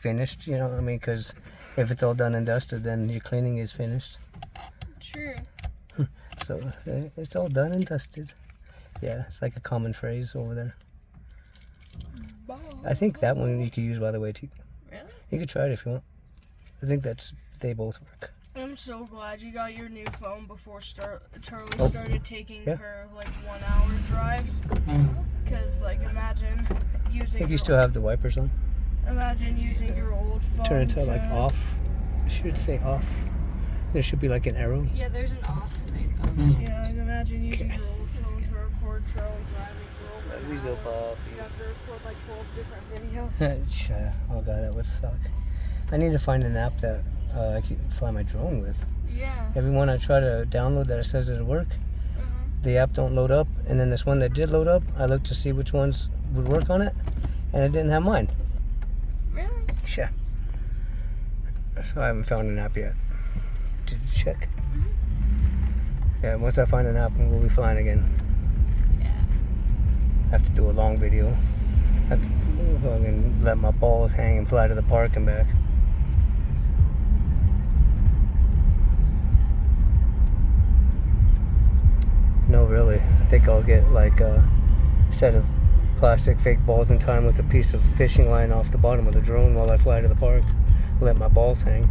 finished, you know what I mean? Because if it's all done and dusted, then your cleaning is finished. True. So it's all done and dusted. Yeah, it's like a common phrase over there. I think that one you could use, by the way, too. Really? You could try it if you want. I think they both work. I'm so glad you got your new phone before Charlie Oh. started taking Yeah. her like 1 hour drives. Cause like imagine I using. think you still have the wipers on. Imagine using your old phone. Turn it to like off. It should say off. There should be like an arrow. Yeah, there's an off thing. Yeah, and imagine using your old phone to record Charlie driving. Weasel Bob. You have to record like 12 different videos. Oh god, that would suck. I need to find an app that I can fly my drone with. Yeah. Every one I try to download that it says it'll work, the app don't load up. And then this one that did load up, I looked to see which ones would work on it, and it didn't have mine. Really? Yeah. So I haven't found an app yet. Did you check? Yeah, once I find an app, we'll be flying again. Yeah. I have to do a long video. I have to fucking let my balls hang and fly to the park and back. No, really. I think I'll get like a set of plastic fake balls in time with a piece of fishing line off the bottom of the drone while I fly to the park. Let my balls hang.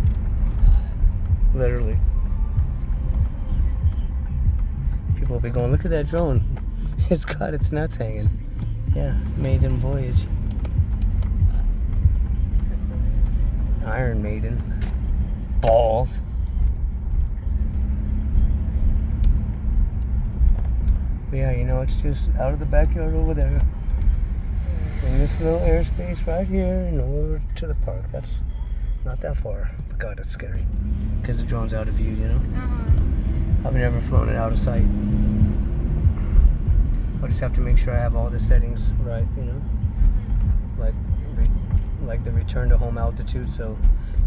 Literally. People will be going, look at that drone. It's got its nuts hanging. Yeah, maiden voyage. Iron Maiden. Balls. But yeah, you know, it's just out of the backyard over there. In this little airspace right here and over to the park. That's not that far. But God, it's scary. Because the drone's out of view, you know? I've never flown it out of sight. I'll just have to make sure I have all the settings right, you know? Like the return to home altitude, so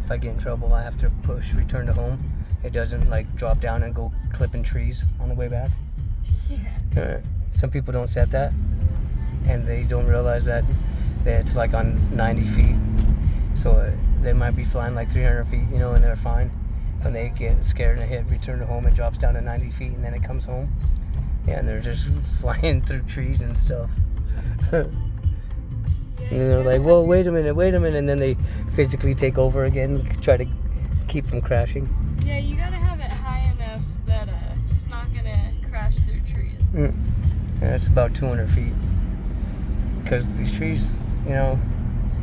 if I get in trouble I have to push return to home. It doesn't like drop down and go clipping trees on the way back. Yeah. Some people don't set that, and they don't realize that it's like on 90 feet. So they might be flying like 300 feet, you know, and they're fine. When they get scared and hit return to home, it drops down to 90 feet and then it comes home. Yeah, and they're just flying through trees and stuff. And they're like, whoa, wait a minute, and then they physically take over again, try to keep from crashing. Yeah, you gotta have it high enough that it's not gonna crash through trees. Yeah, it's about 200 feet. Because these trees, you know,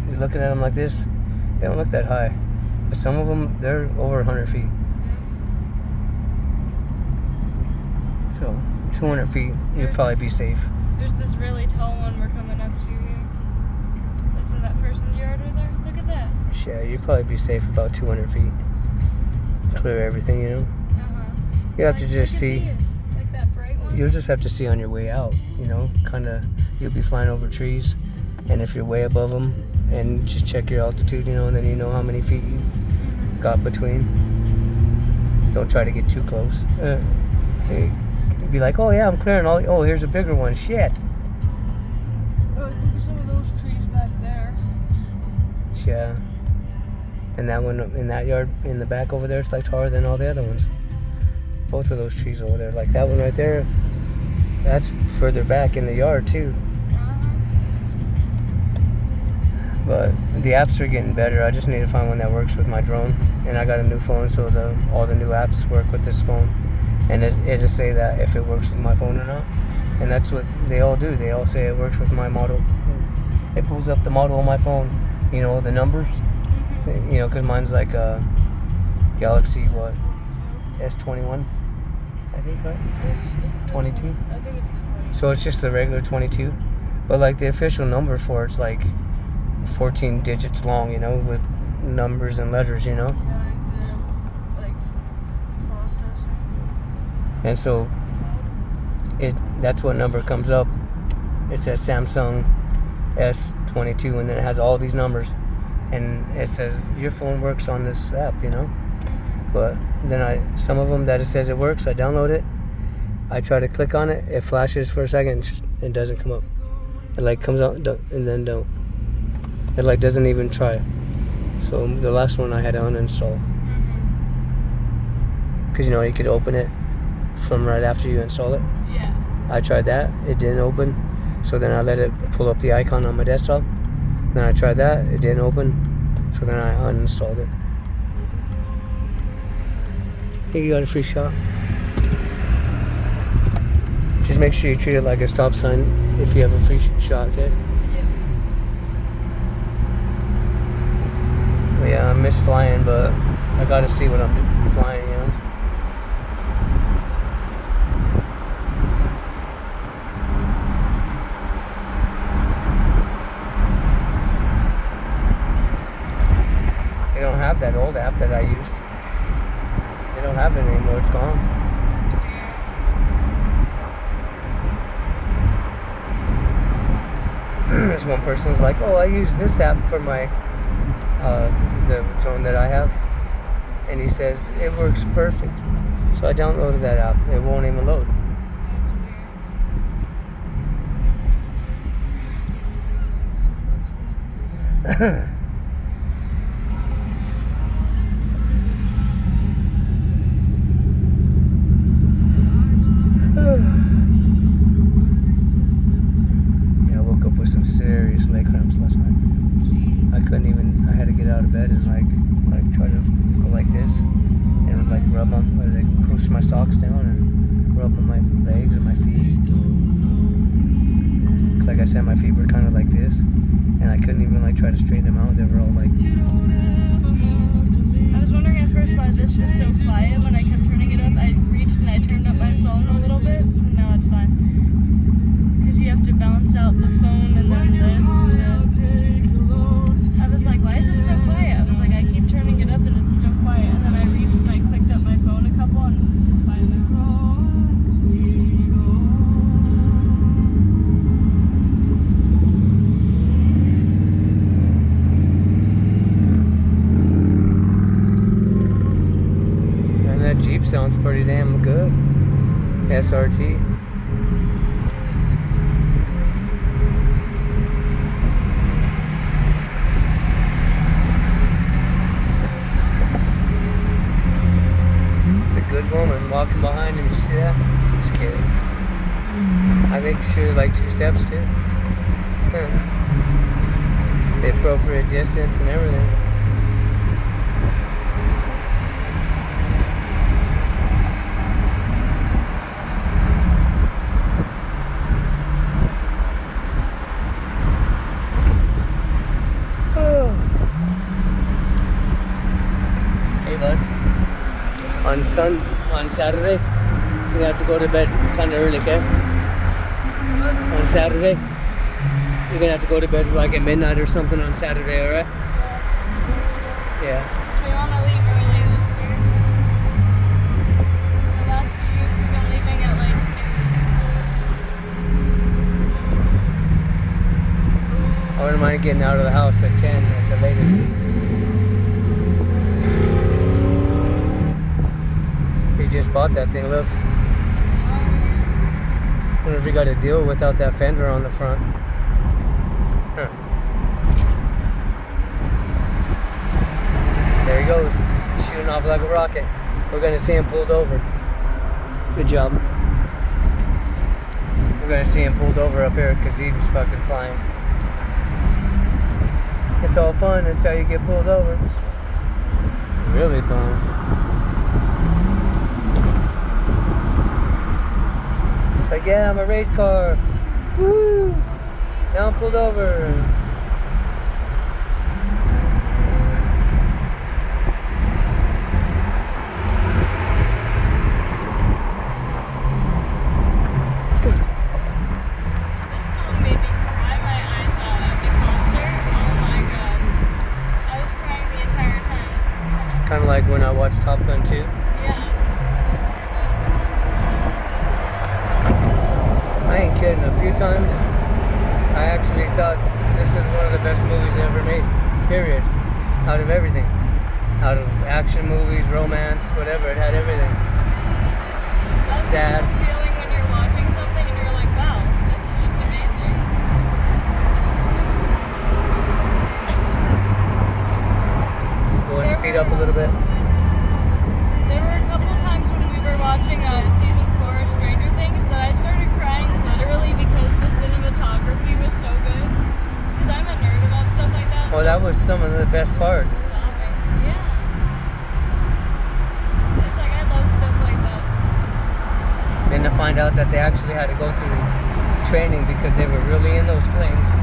you're looking at them like this, they don't look that high. But some of them, they're over 100 feet. So, 200 feet, you'd probably be safe. There's this really tall one we're coming up to here. That's in that person's yard over there. Look at that. Yeah, you'd probably be safe about 200 feet. Clear everything, you know? You have to just see. Like that bright one. You'll just have to see on your way out, you know? Kind of, you'll be flying over trees. And if you're way above them, and just check your altitude, you know, and then you know how many feet you got between. Don't try to get too close. You'd be like, oh yeah, I'm clearing all. Oh, here's a bigger one. Shit. Oh, look at some of those trees back there. Yeah. And that one in that yard in the back over there, it's like taller than all the other ones. Both of those trees over there, like that one right there, that's further back in the yard too. But the apps are getting better. I just need to find one that works with my drone. And I got a new phone, so all the new apps work with this phone. And it'll say that if it works with my phone or not. And that's what they all do. They all say it works with my model. It pulls up the model on my phone, you know, the numbers. You know, because mine's like a Galaxy, what, S21, I think, right? 22. I think it's 20. So it's just the regular 22. But like the official number for it's like 14 digits long, you know, with numbers and letters, you know. Like processor. And so that's what number comes up. It says Samsung S22, and then it has all these numbers, and it says your phone works on this app, you know. But then some of them that it says it works, I download it, I try to click on it, it flashes for a second, it doesn't come up. It like comes out and then don't. It like doesn't even try. So the last one I had to uninstall. Because you could open it from right after you install it. Yeah. I tried that. It didn't open. So then I let it pull up the icon on my desktop. Then I tried that. It didn't open. So then I uninstalled it. Hey, you got a free shot. Just make sure you treat it like a stop sign if you have a free shot, okay? Well, yeah, I miss flying, but I gotta see what I'm flying, They don't have that old app that I used. They don't have it anymore. It's gone. That's weird. There's one person's like, oh, I use this app for my the drone that I have, and he says it works perfect. So I downloaded that app. It won't even load. That's weird. Yeah, I woke up with some serious leg cramps last night. I couldn't even. I had to get out of bed and like try to go like this and like rub on, like push my socks down and rub on my legs and my feet. Cause like I said, my feet were kind of like this, and I couldn't even like try to straighten them out. They were all like. I was wondering at first why this was so quiet. When I kept turning it up, I reached and I turned up my phone a little bit, and now it's fine. Because you have to balance out the phone and then this to... I was like, why is it so quiet? I was like, I keep turning it up and it's still quiet. And then I reached and I clicked up my phone a couple and it's fine now. That Jeep sounds pretty damn good. SRT. It's a good woman walking behind him. Did you see that? This kid. I think she was like 2 steps too. The appropriate distance and everything. On Saturday, you have to go to bed kind of early, okay? On Saturday, you're gonna have to go to bed like at midnight or something on Saturday, alright? Yeah. So we want to leave early this year. So the last few years we've been leaving at like... I wouldn't mind getting out of the house at 10 at the latest. You just bought that thing, look. I wonder if you got a deal without that fender on the front. Huh. There he goes, shooting off like a rocket. We're gonna see him pulled over. Good job. We're gonna see him pulled over up here because he was fucking flying. It's all fun until you get pulled over. Really fun. Like, yeah, I'm a race car. Woo! Now I'm pulled over. This song made me cry my eyes out at the concert. Oh my god. I was crying the entire time. Kind of like when I watched Top Gun 2. Yeah. I ain't kidding. A few times, I actually thought this is one of the best movies ever made. Period. Out of everything. Out of action movies, romance, whatever. It had everything. That's Sad. the feeling when you're watching something and you're like, wow, this is just amazing. speed up a little bit. There were a couple times when we were watching season 4 of Stranger Things that I started crying literally because the cinematography was so good. Because I'm a nerd about stuff like that. Well, that was some of the best parts. Sobbing. Yeah. It's like I love stuff like that. And to find out that they actually had to go through training because they were really in those planes.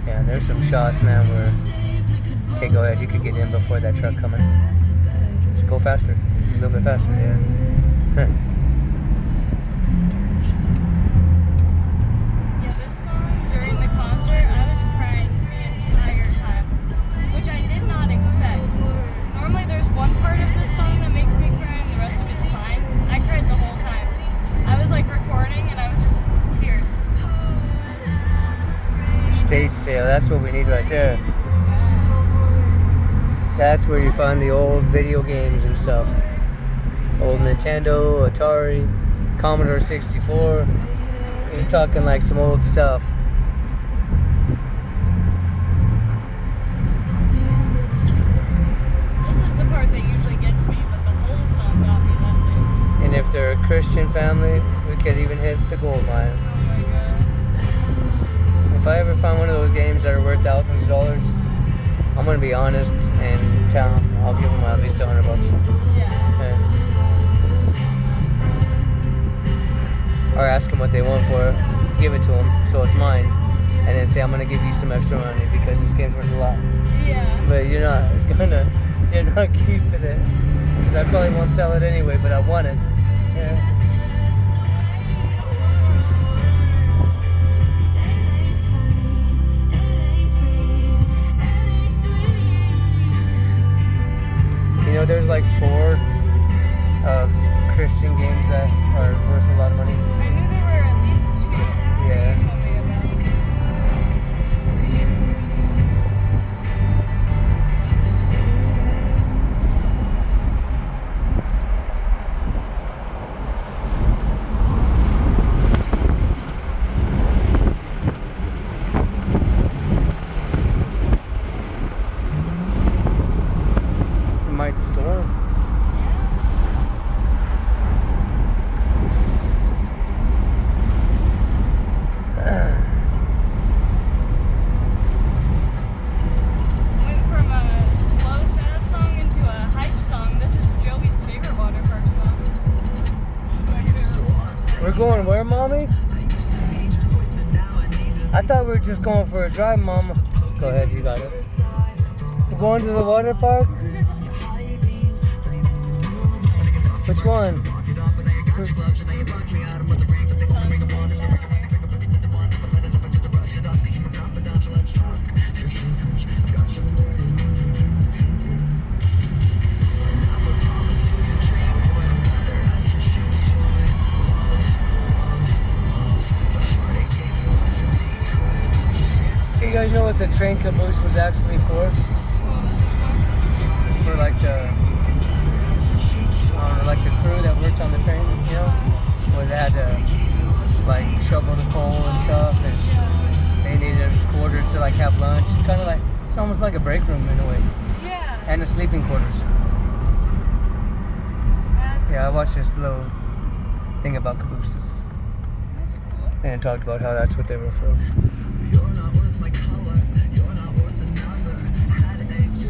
Yeah, there's some shots, man, where... Okay, go ahead. You could get in before that truck coming. Just go faster. A little bit faster, yeah. Yeah, this song during the concert, I was crying the entire time, which I did not expect. Normally there's one part of this song that makes me cry and the rest of it's fine. I cried the whole time. I was like recording and I was just tears. Stage sale, that's what we need right there. That's where you find the old video games and stuff. Old Nintendo, Atari, Commodore 64. You're talking like some old stuff. This is the part that usually gets me, but the whole song got me that day. And if they're a Christian family, we could even hit the gold mine. Oh my god. If I ever find one of those games that are worth thousands of dollars, I'm gonna be honest and tell them I'll give them at least $100. Yeah. Or ask them what they want for it, give it to them so it's mine, and then say I'm gonna give you some extra money because this game's worth a lot. Yeah. But you're not keeping it because I probably won't sell it anyway. But I want it. Yeah. You know, there's like 4 Christian games that are worth a lot of money. I knew there were at least 2. Yeah. You told me about. It might storm. Went from a slow, sad song into a hype song. This is Joey's favorite water park song. My favorite one. We're going where, Mommy? I thought we were just going for a drive, Mama. Go ahead, you got it. We're going to the water park? Which one? So you guys know what the train caboose was actually for? For like the crew that worked on the train, you know, where they had to like shovel the coal and stuff, and they needed quarters to like have lunch. Kind of like, it's almost like a break room in a way, Yeah. and the sleeping quarters. That's, Yeah, I watched this little thing about cabooses, that's cool. and it talked about how that's what they were for.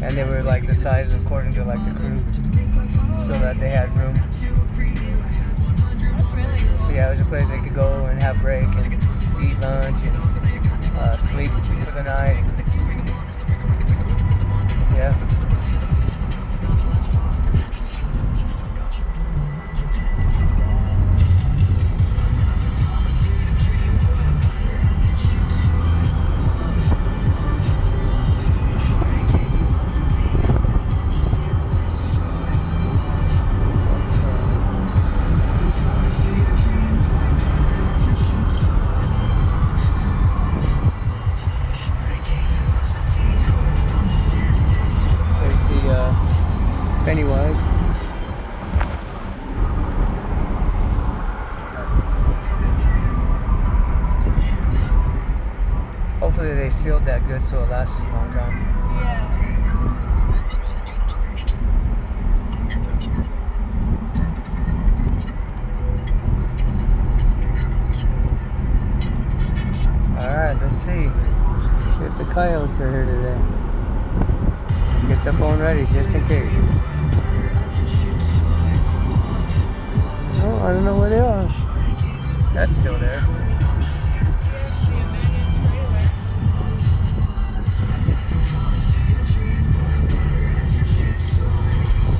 And they were like the size according to like the crew, so that they had room. That's really cool. But yeah, it was a place they could go and have break and eat lunch and sleep for the night. Yeah. Pennywise. Hopefully they sealed that good so it lasts a long time. Yeah. Alright, let's see. See if the coyotes are here today. Get the phone ready just in case. Oh, I don't know where they are. That's still there.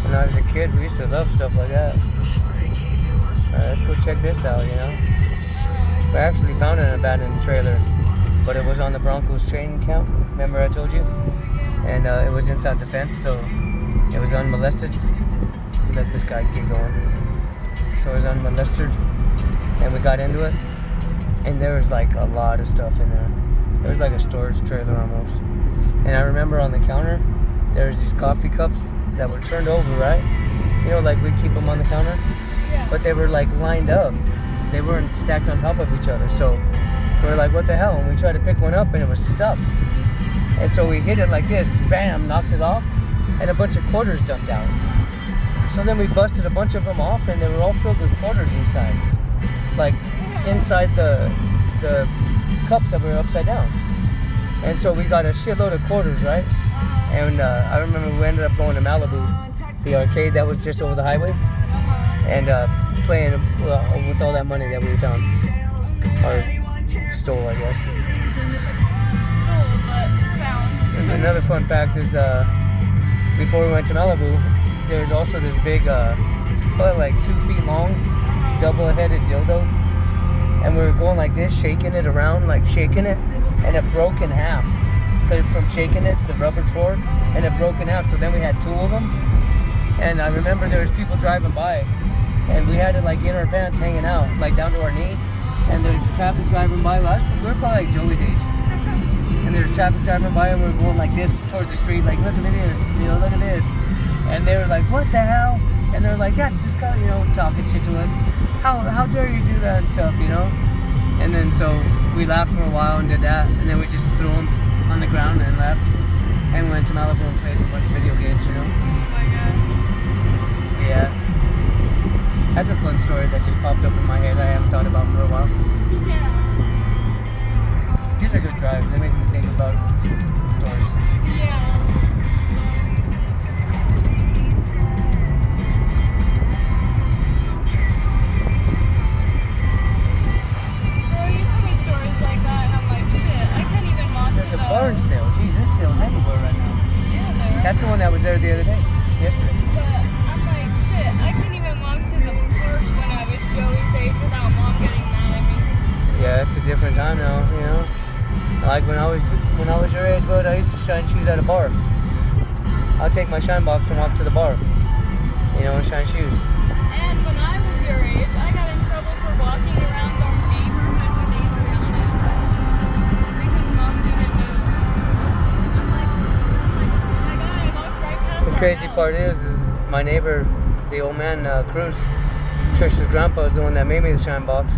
When I was a kid, we used to love stuff like that. Alright, let's go check this out, you know. We actually found an abandoned trailer, but it was on the Broncos training camp. Remember I told you? And it was inside the fence, so it was unmolested. We let this guy get going. So it was unmolested, and we got into it. And there was like a lot of stuff in there. So it was like a storage trailer almost. And I remember on the counter, there was these coffee cups that were turned over, right? You know, like we keep them on the counter, Yeah. but they were like lined up. They weren't stacked on top of each other. So we were like, what the hell? And we tried to pick one up and it was stuck. And so we hit it like this, bam, knocked it off, and a bunch of quarters dumped out. So then we busted a bunch of them off and they were all filled with quarters inside. Like inside the cups that were upside down. And so we got a shitload of quarters, right? And I remember we ended up going to Malibu, the arcade that was just over the highway, and playing with all that money that we found. Or stole, I guess. Stole, but found. And another fun fact is before we went to Malibu, there was also this big, probably like 2 feet long, double-headed dildo. And we were going like this, shaking it around, like shaking it, and it broke in half. From shaking it, the rubber tore, and it broke in half. So then we had 2 of them. And I remember there was people driving by, and we had it like in our pants hanging out, like down to our knees. And there's traffic driving by. We were probably like Joey's age. And there's traffic driving by, and we were going like this toward the street, like look at this, you know, look at this. And they were like, what the hell? And they're like, that's just kind of, you know, talking shit to us. How dare you do that and stuff, you know? And then so we laughed for a while and did that, and then we just threw them on the ground and left, and went to Malibu and played a bunch of video games, you know? Oh my god. Yeah. That's a fun story that just popped up in my head I haven't thought about for a while. Yeah. These are good drives. They make me think about stories. Yeah. Bro, you tell me stories like that, and I'm like, shit, I can't even walk There's to a the... barn sale. Jeez, there's sales everywhere right now. Yeah, there. That's the one that was there the other day. Yesterday. But I'm like, shit, I couldn't even walk to the park when I was Joey's age without mom getting mad at me. Yeah, it's a different time now, you know? Like when I was your age, bud, I used to shine shoes at a bar. I'll take my shine box and walk to the bar, you know, and shine shoes. And when I was your age, I got in trouble for walking around the neighborhood with Adriana because mom didn't move. I'm like, my guy, I walked right past The our crazy house. part is my neighbor, the old man, Cruz, Trisha's grandpa, is the one that made me the shine box,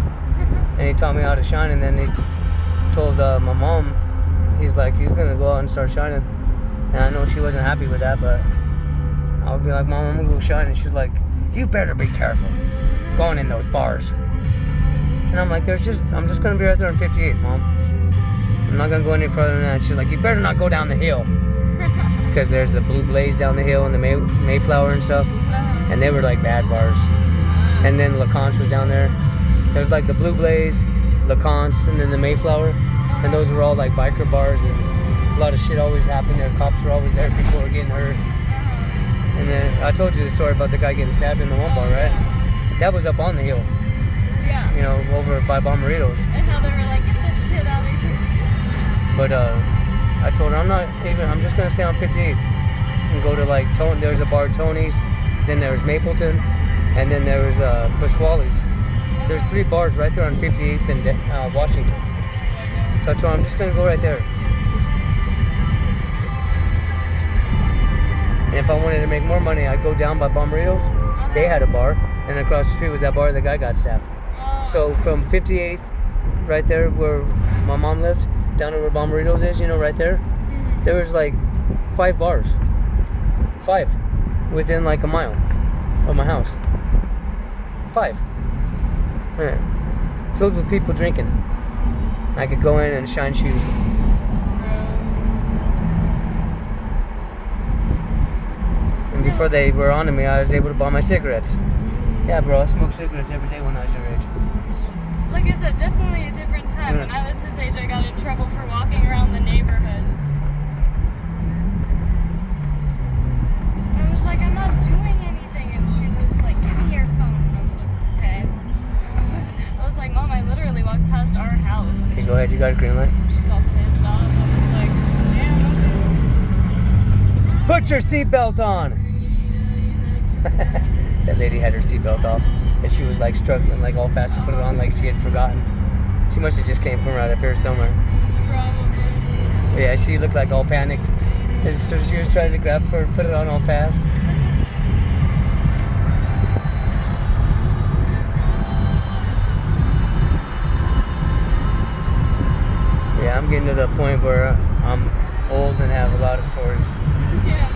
and he taught me how to shine. And then he told my mom, he's like, he's gonna go out and start shining. And I know she wasn't happy with that, but I would be like, Mom, I'm gonna go shine. And she's like, you better be careful going in those bars. And I'm like, I'm just gonna be right there on 58, Mom. I'm not gonna go any further than that. She's like, you better not go down the hill, because there's the Blue Blaze down the hill and the Mayflower and stuff, and they were like bad bars. And then LeConte was down there. There was like the Blue Blaze, LeConte, and then the Mayflower, and those were all like biker bars, and a lot of shit always happened there. Cops were always there, people were getting hurt. And then I told you the story about the guy getting stabbed in the one bar, right? That was up on the hill, Yeah. you know, over by Bomberitos. And how they were like, get this kid out of here. But I told her I'm just gonna stay on 58th and go to like there's a bar, Tony's, then there was Mapleton, and then there was Pasquale's. There's 3 bars right there on 58th and Washington. So I told her I'm just gonna go right there. And if I wanted to make more money, I'd go down by Bomberitos. They had a bar, and across the street was that bar the guy got stabbed. So from 58th, right there where my mom lived, down to where Bomberitos is, right there, there was like 5 bars. 5. Within like a mile of my house. 5. Yeah. Filled with people drinking. I could go in and shine shoes. And before they were on to me, I was able to buy my cigarettes. Yeah, bro, I smoked cigarettes every day when I was your age. Like I said, definitely a different time. When I was his age, I got in trouble for walking around the neighborhood. I was like, I'm not doing anything. And she was like, give me your phone. And I was like, okay. I was like, Mom, I literally walked past our house. Okay, go ahead, you got a green light. She's all pissed off. I was like, damn, okay. Put your seatbelt on! That lady had her seatbelt off. And she was like struggling, like all fast to put it on, like she had forgotten. She must have just came from right up here somewhere. Probably. Yeah, she looked like all panicked. And so she was trying to grab for put it on all fast. Yeah, I'm getting to the point where I'm old and have a lot of stories. Yeah.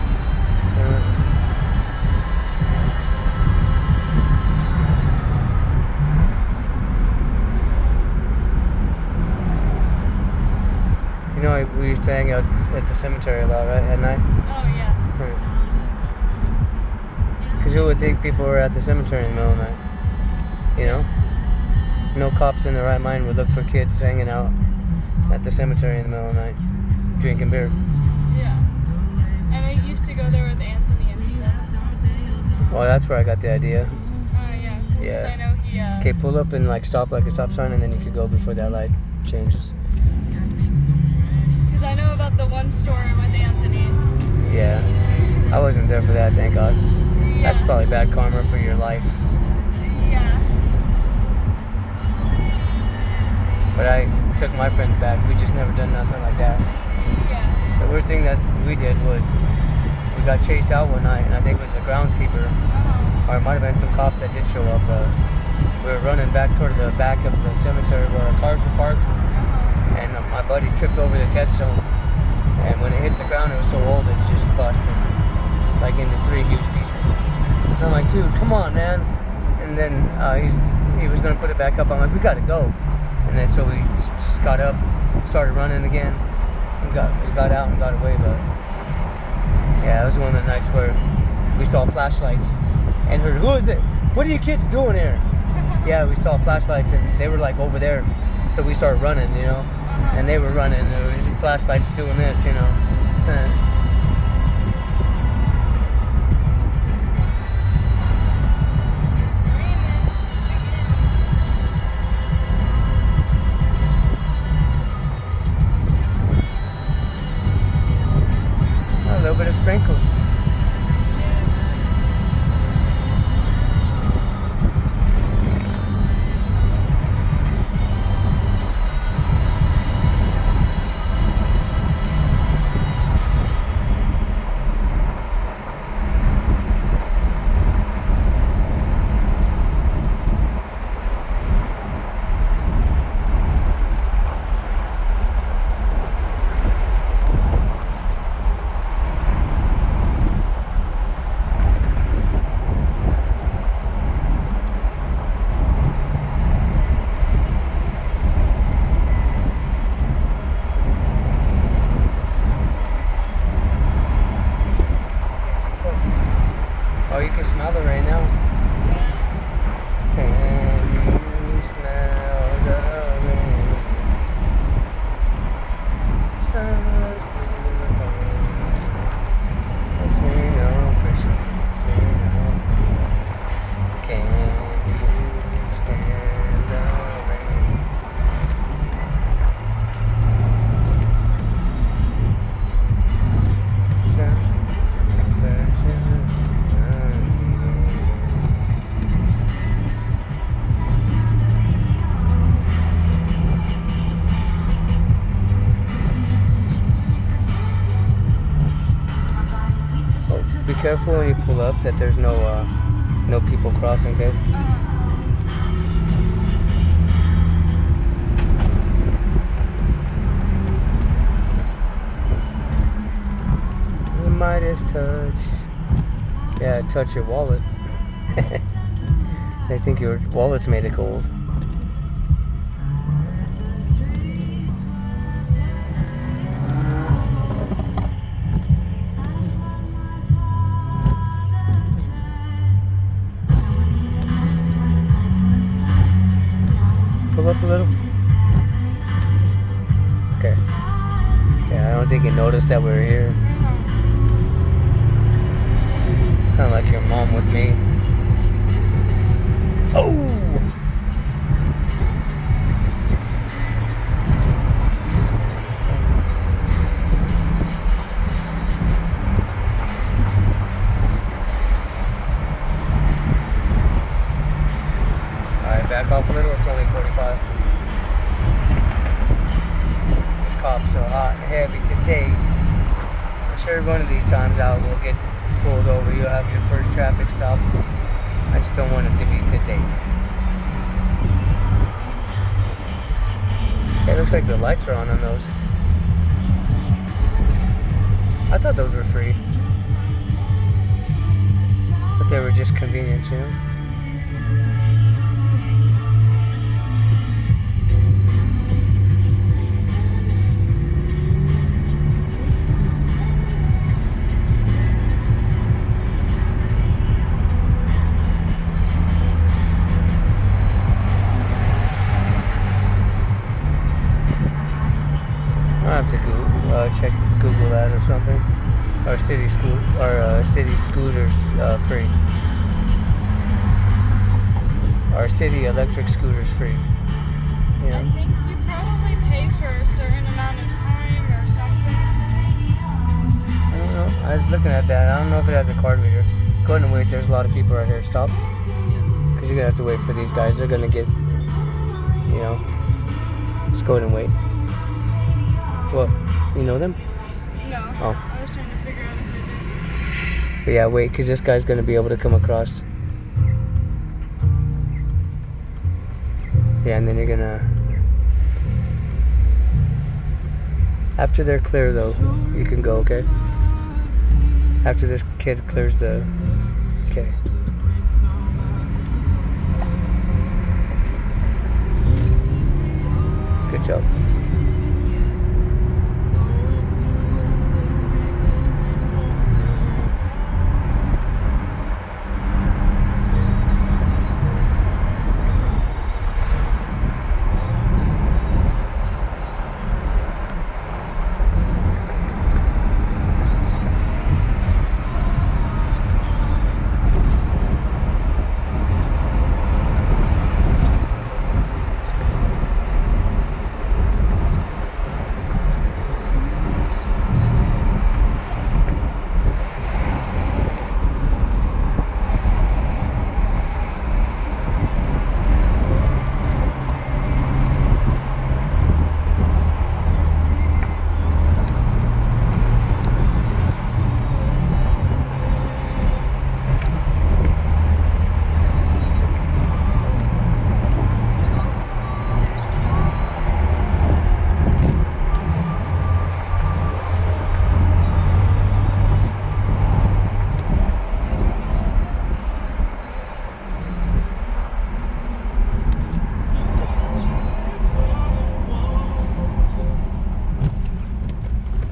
We used to hang out at the cemetery a lot, right, at night? Oh, yeah. Because who would think people were at the cemetery in the middle of the night? No cops in their right mind would look for kids hanging out at the cemetery in the middle of the night, drinking beer. Yeah. And I used to go there with Anthony and stuff. Well, that's where I got the idea. Yeah. Because I know he, Okay, pull up and stop like a stop sign, and then you could go before that light changes. Because I know about the one story with Anthony. Yeah. I wasn't there for that, thank God. Yeah. That's probably bad karma for your life. Yeah. But I took my friends back. We just never done nothing like that. Yeah. The worst thing that we did was we got chased out one night, and I think it was the groundskeeper, or it might have been some cops that did show up. We were running back toward the back of the cemetery where our cars were parked. And my buddy tripped over this headstone, and when it hit the ground, it was so old it just busted, like into 3 huge pieces. And I'm like, dude, come on, man. And then he was gonna put it back up. I'm like, we gotta go. And then so we just got up, started running again, and got out and got away. But yeah, it was one of the nights where we saw flashlights and heard, who is it? What are you kids doing here? Yeah, we saw flashlights and they were like over there. So we started running, and they were running. There were flashlights doing this, A little bit of sprinkles. Oh, you can smell the rain now. Can you smell the rain? Yes, we know for sure. Can you stand the rain? careful when you pull up that there's no people crossing, okay? The Midas touch. Yeah, touch your wallet. They think your wallet's made of gold. Pull up a little. Okay. Yeah, I don't think you noticed that we were here. It's kind of like your mom with me. Oh! Alright, back off a little. It's only 45. Cops so hot and heavy today. I'm sure one of these times out we'll get pulled over. You'll have your first traffic stop. I just don't want it to be today. It looks like the lights are on those. I thought those were free. But they were just convenient, you know? I have to check Google that or something. Our city scooters free. Our city electric scooters free. You know? I think you probably pay for a certain amount of time or something. I don't know. I was looking at that. I don't know if it has a card reader. Go ahead and wait. There's a lot of people right here. Stop. Because you're going to have to wait for these guys. They're going to get, you know. Just go ahead and wait. What? You know them? No. Oh. I was trying to figure out if I did. But yeah, wait, because this guy's going to be able to come across. Yeah, and then you're going to... After they're clear, though, you can go, okay? After this kid clears the... Okay. Good job.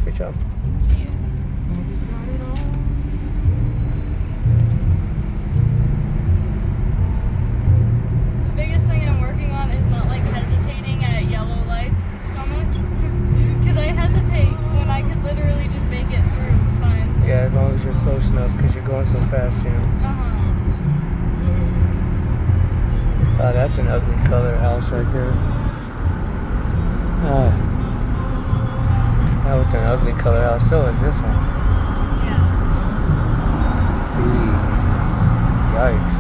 Good job. The biggest thing I'm working on is not like hesitating at yellow lights so much. Because I hesitate when I could literally just make it through fine. Yeah, as long as you're close enough, because you're going so fast, you know. Oh, that's an ugly color house right there. That was an ugly color house. So is this one. Yeah. Yikes.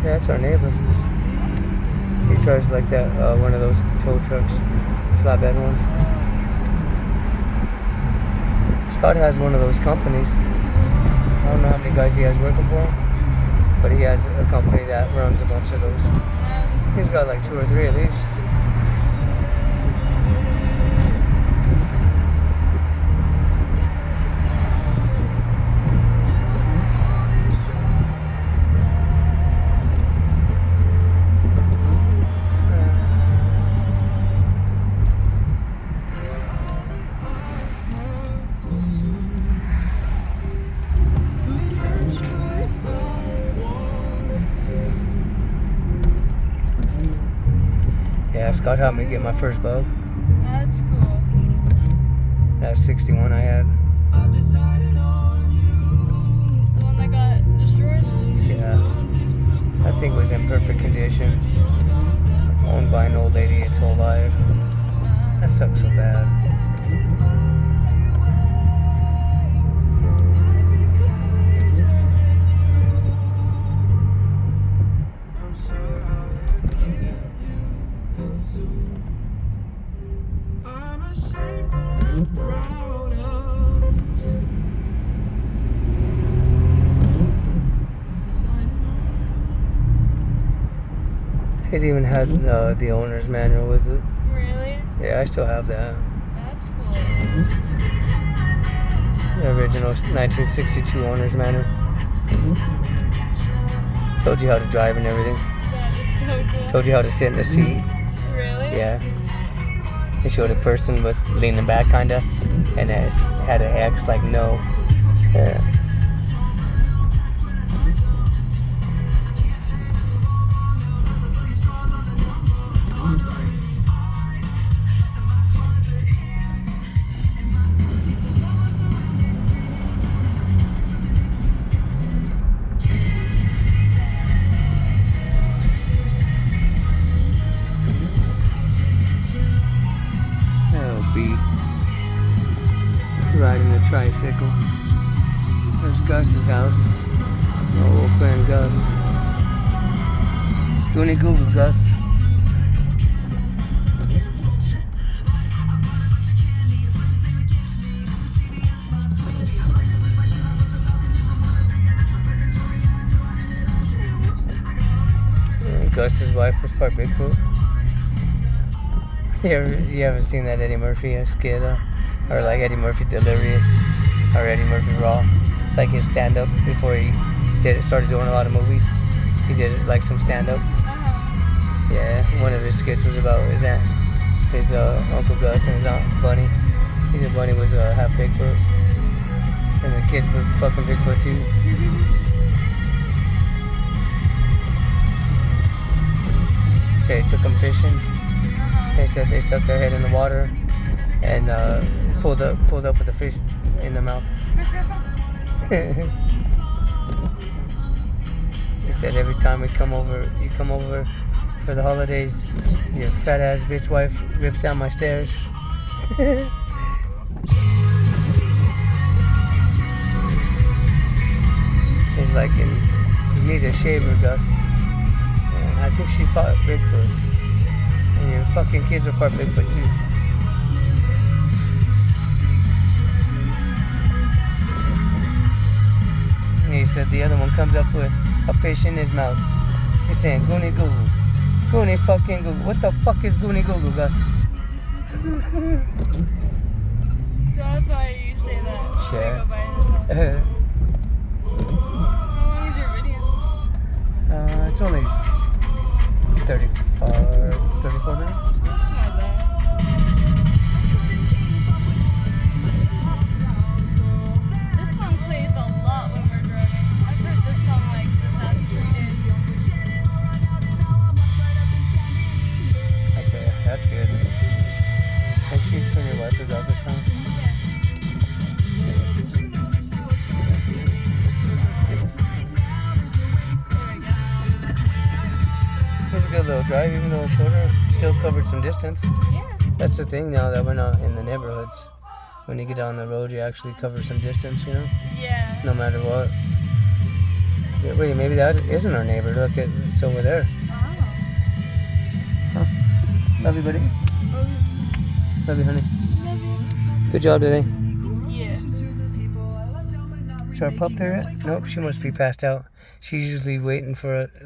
Yeah, that's our neighbor. He drives like that, one of those tow trucks. flatbed ones. Scott has one of those companies. I don't know how many guys he has working for him, but he has a company that runs a bunch of those. He's got like 2 or 3 of these. Yeah, Scott helped me get my first bug. That's cool. That 61 I had. The one that got destroyed? Yeah. That thing was in perfect condition. Owned by an old lady its whole life. That sucks so bad. It even had the owner's manual with it. Really? Yeah, I still have that. That's cool. The original 1962 owner's manual. Told you how to drive and everything. That is so cool. Told you how to sit in the seat. Really? Yeah. It showed a person with leaning back kinda, and it had an X like no. Yeah. Riding a tricycle. There's Gus's house. My old friend Gus. Goonie Google Gus. Gus's wife was part Bigfoot. You haven't seen that Eddie Murphy skit, or like Eddie Murphy Delirious, or Eddie Murphy Raw. It's like his stand-up before he started doing a lot of movies. He did like some stand-up. Yeah, one of his skits was about his Uncle Gus and his Aunt Bunny. He said Bunny was half Bigfoot, and the kids were fucking Bigfoot too. Say he took them fishing. They said they stuck their head in the water and pulled up with the fish in the mouth. He said every time you come over for the holidays, your fat ass bitch wife rips down my stairs. He's like, you need a shaver, Gus. And I think she part Bigfoot. And your fucking kids are part Bigfoot too. And he said the other one comes up with a fish in his mouth. He's saying, Goonie Google. Goonie fucking Google. What the fuck is Goonie Google, Gus? So that's why you say that. Sure. They go by himself. How long is your video? It's only 34 minutes. That's not bad. This song plays a lot when we're driving. I've heard this song like the past 3 days. Okay, that's good. Make sure you turn your wipers off this time. It's a good little drive, even though it's shorter. Still covered some distance. Yeah. That's the thing now that we're not in the neighborhoods. When you get on the road, you actually cover some distance, you know? Yeah. No matter what. Yeah, wait, maybe that isn't our neighbor. Look, it's over there. Oh. Huh. Love you, buddy. Oh. Love you, honey. Love you. Good job today. Yeah. Is our pup there yet? Nope, she must be passed out. She's usually waiting for